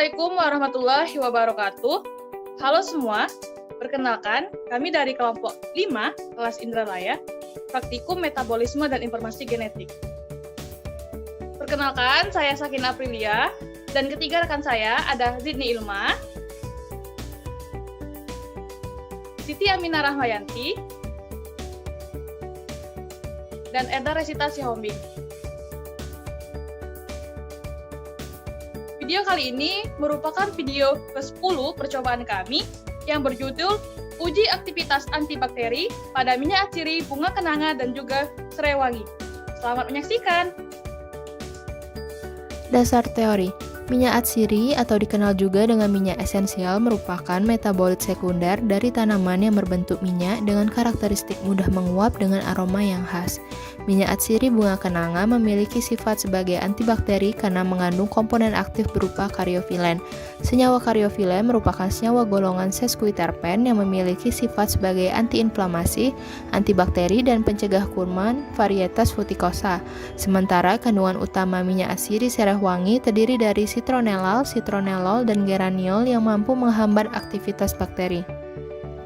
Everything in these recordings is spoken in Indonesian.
Assalamualaikum warahmatullahi wabarakatuh. Halo semua, perkenalkan kami dari kelompok 5 kelas Indralaya, Praktikum Metabolisme dan Informasi Genetik. Perkenalkan, saya Sakin Aprilia, dan ketiga rekan saya ada Zidni Ilma, Siti Aminah Rahmayanti, dan Eda Resita Sihombing. Video kali ini merupakan video ke-10 percobaan kami yang berjudul Uji Aktivitas Antibakteri pada minyak atsiri, bunga kenanga, dan juga serai wangi. Selamat menyaksikan! Dasar teori. Minyak atsiri atau dikenal juga dengan minyak esensial merupakan metabolit sekunder dari tanaman yang berbentuk minyak dengan karakteristik mudah menguap dengan aroma yang khas. Minyak atsiri bunga kenanga memiliki sifat sebagai antibakteri karena mengandung komponen aktif berupa karyofilen. Senyawa karyofilen merupakan senyawa golongan sesquiterpen yang memiliki sifat sebagai antiinflamasi, antibakteri, dan pencegah kuman varietas Futicosa. Sementara kandungan utama minyak atsiri serai wangi terdiri dari citronellal, citronellol, dan geraniol yang mampu menghambat aktivitas bakteri.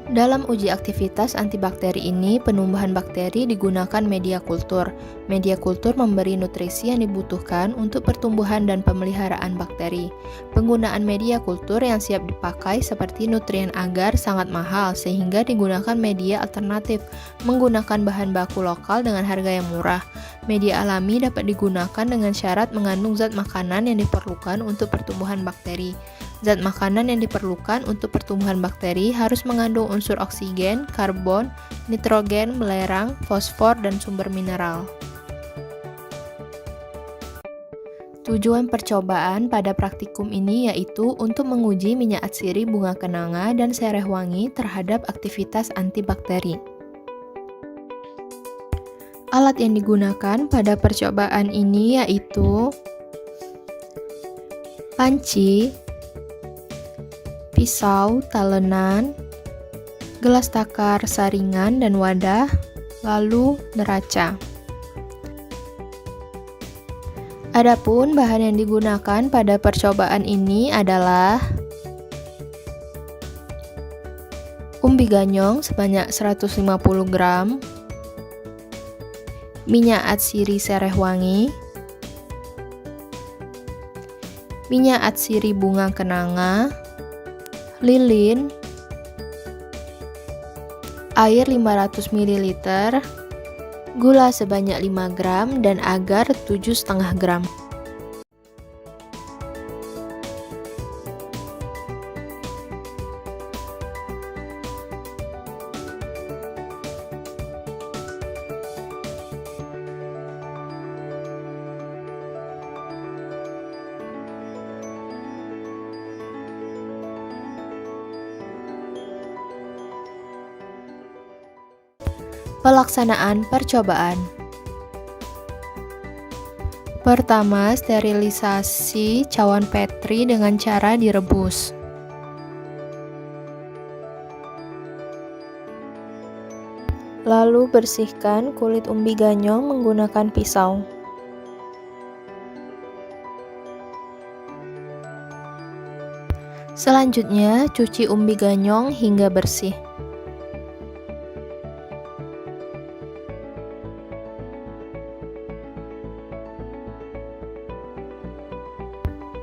Dalam uji aktivitas antibakteri ini, penumbuhan bakteri digunakan media kultur. Media kultur memberi nutrisi yang dibutuhkan untuk pertumbuhan dan pemeliharaan bakteri. Penggunaan media kultur yang siap dipakai seperti nutrien agar sangat mahal sehingga digunakan media alternatif, menggunakan bahan baku lokal dengan harga yang murah. Media alami dapat digunakan dengan syarat mengandung zat makanan yang diperlukan untuk pertumbuhan bakteri. Zat makanan yang diperlukan untuk pertumbuhan bakteri harus mengandung unsur oksigen, karbon, nitrogen, belerang, fosfor, dan sumber mineral. Tujuan percobaan pada praktikum ini yaitu untuk menguji minyak atsiri bunga kenanga dan serai wangi terhadap aktivitas antibakteri. Alat yang digunakan pada percobaan ini yaitu panci, pisau, talenan, gelas takar, saringan, dan wadah, lalu neraca. Adapun bahan yang digunakan pada percobaan ini adalah umbi ganyong sebanyak 150 gram, minyak atsiri serai wangi, minyak atsiri bunga kenanga, lilin, air 500 ml, gula sebanyak 5 gram, dan agar 7,5 gram. Pelaksanaan percobaan. Pertama, sterilisasi cawan Petri dengan cara direbus. Lalu bersihkan kulit umbi ganyong menggunakan pisau. Selanjutnya, cuci umbi ganyong hingga bersih.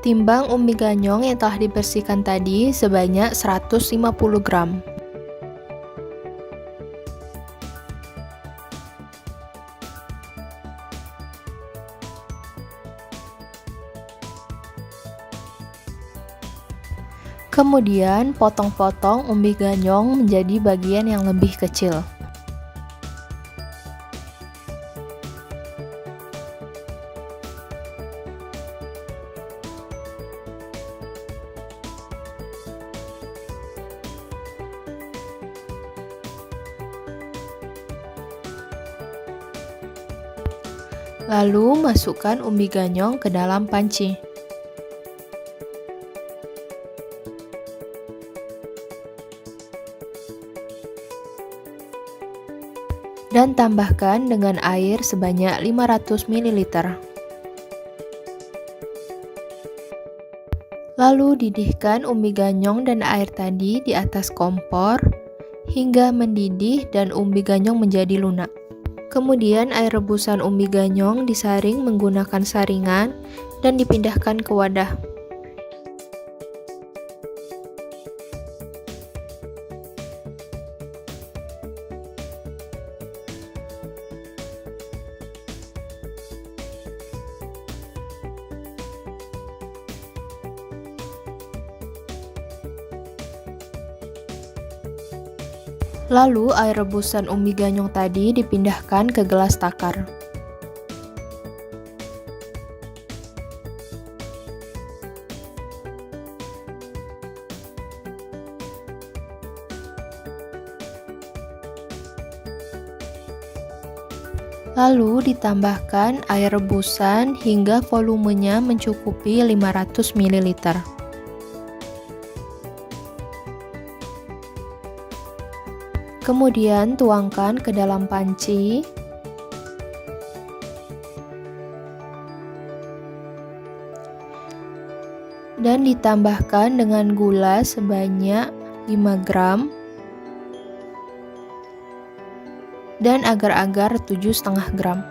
Timbang umbi ganyong yang telah dibersihkan tadi sebanyak 150 gram. Kemudian potong-potong umbi ganyong menjadi bagian yang lebih kecil. Lalu masukkan umbi ganyong ke dalam panci. dan tambahkan dengan air sebanyak 500 ml. Lalu didihkan umbi ganyong dan air tadi di atas kompor hingga mendidih dan umbi ganyong menjadi lunak. Kemudian air rebusan umbi ganyong disaring menggunakan saringan dan dipindahkan ke wadah. Lalu air rebusan umbi ganyong tadi dipindahkan ke gelas takar. Lalu ditambahkan air rebusan hingga volumenya mencukupi 500 ml. Kemudian tuangkan ke dalam panci. Dan ditambahkan dengan gula sebanyak 5 gram dan agar-agar 7,5 gram.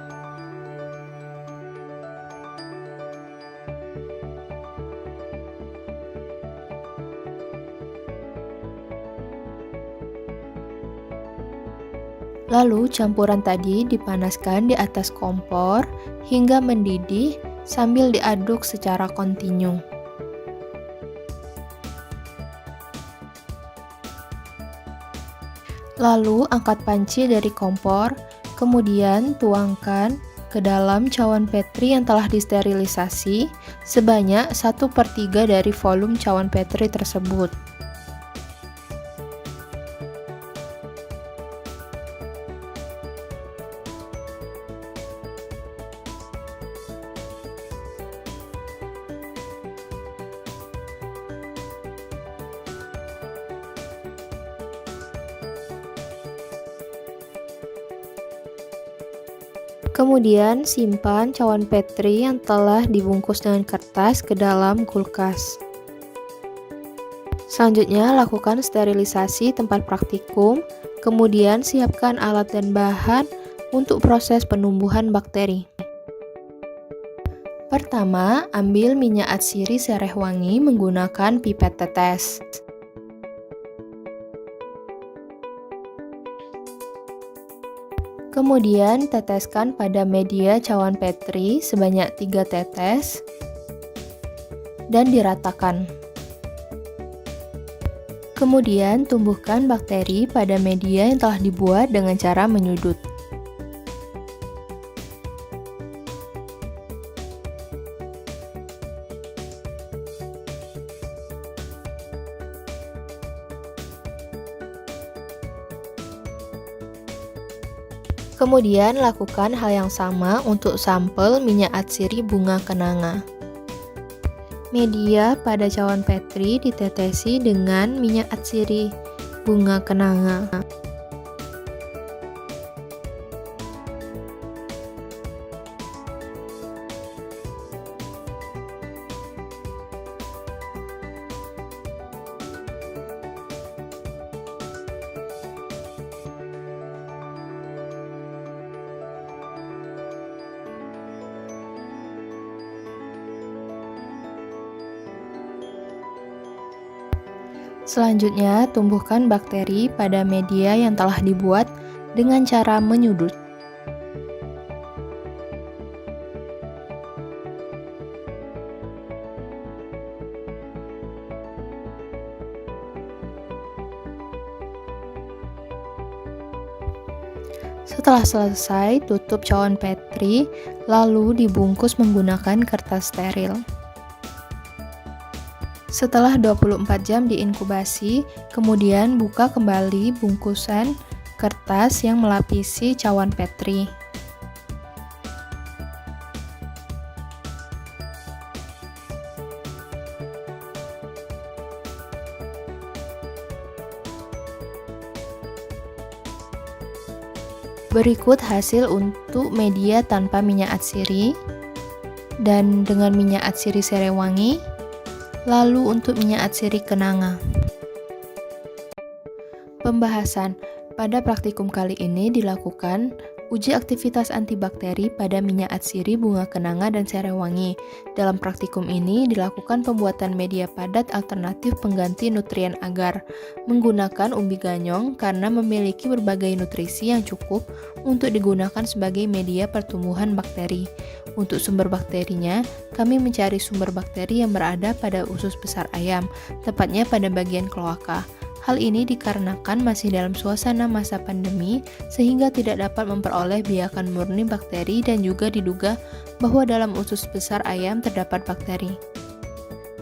Lalu campuran tadi dipanaskan di atas kompor hingga mendidih sambil diaduk secara kontinu. Lalu angkat panci dari kompor, kemudian tuangkan ke dalam cawan petri yang telah disterilisasi sebanyak 1/3 dari volume cawan petri tersebut. Kemudian simpan cawan petri yang telah dibungkus dengan kertas ke dalam kulkas. Selanjutnya lakukan sterilisasi tempat praktikum, kemudian siapkan alat dan bahan untuk proses penumbuhan bakteri. Pertama, ambil minyak atsiri sereh wangi menggunakan pipet tetes. Kemudian teteskan pada media cawan petri sebanyak 3 tetes dan diratakan. Kemudian tumbuhkan bakteri pada media yang telah dibuat dengan cara menyudut. Kemudian lakukan hal yang sama untuk sampel minyak atsiri bunga kenanga. Media pada cawan petri ditetesi dengan minyak atsiri bunga kenanga. Selanjutnya, tumbuhkan bakteri pada media yang telah dibuat dengan cara menyudut. Setelah selesai, tutup cawan petri, lalu dibungkus menggunakan kertas steril. Setelah 24 jam diinkubasi, kemudian buka kembali bungkusan kertas yang melapisi cawan petri. Berikut hasil untuk media tanpa minyak atsiri dan dengan minyak atsiri sereh wangi. Lalu untuk minyak atsiri kenanga. Pembahasan. Pada praktikum kali ini dilakukan uji aktivitas antibakteri pada minyak atsiri, bunga kenanga, dan serewangi. Dalam praktikum ini dilakukan pembuatan media padat alternatif pengganti nutrien agar menggunakan umbi ganyong karena memiliki berbagai nutrisi yang cukup untuk digunakan sebagai media pertumbuhan bakteri. Untuk sumber bakterinya, kami mencari sumber bakteri yang berada pada usus besar ayam, tepatnya pada bagian kloaka. Hal ini dikarenakan masih dalam suasana masa pandemi sehingga tidak dapat memperoleh biakan murni bakteri dan juga diduga bahwa dalam usus besar ayam terdapat bakteri.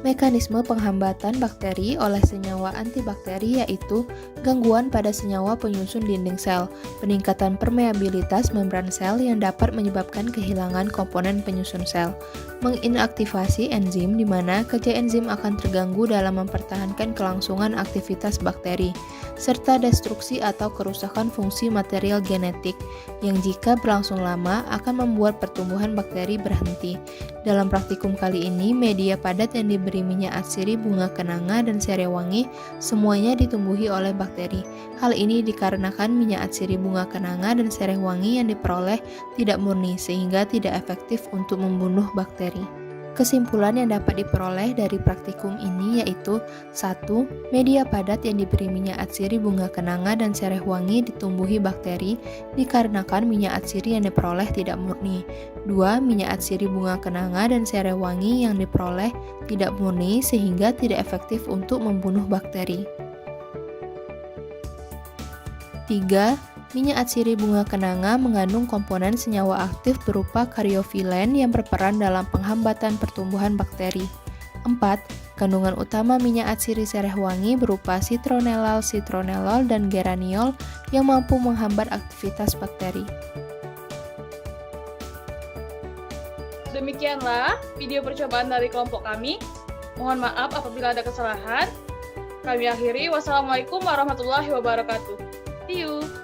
Mekanisme penghambatan bakteri oleh senyawa antibakteri yaitu gangguan pada senyawa penyusun dinding sel, peningkatan permeabilitas membran sel yang dapat menyebabkan kehilangan komponen penyusun sel, menginaktivasi enzim di mana kerja enzim akan terganggu dalam mempertahankan kelangsungan aktivitas bakteri, serta destruksi atau kerusakan fungsi material genetik yang jika berlangsung lama akan membuat pertumbuhan bakteri berhenti. Dalam praktikum kali ini, media padat yang diberi minyak atsiri, bunga kenanga, dan serewangi semuanya ditumbuhi oleh bakteri. Hal ini dikarenakan minyak atsiri, bunga kenanga, dan serewangi yang diperoleh tidak murni sehingga tidak efektif untuk membunuh bakteri. Kesimpulan yang dapat diperoleh dari praktikum ini yaitu 1. Media padat yang diberi minyak atsiri, bunga kenanga, dan serewangi ditumbuhi bakteri dikarenakan minyak atsiri yang diperoleh tidak murni. 2. Minyak atsiri, bunga kenanga, dan serewangi yang diperoleh tidak murni sehingga tidak efektif untuk membunuh bakteri. 3. Minyak atsiri, bunga kenanga mengandung komponen senyawa aktif berupa karyofilen yang berperan dalam penghambatan pertumbuhan bakteri. 4. Kandungan utama minyak atsiri serewangi berupa citronellal, dan geraniol yang mampu menghambat aktivitas bakteri. Demikianlah video percobaan dari kelompok kami. Mohon maaf apabila ada kesalahan. Kami akhiri. Wassalamualaikum warahmatullahi wabarakatuh. See you.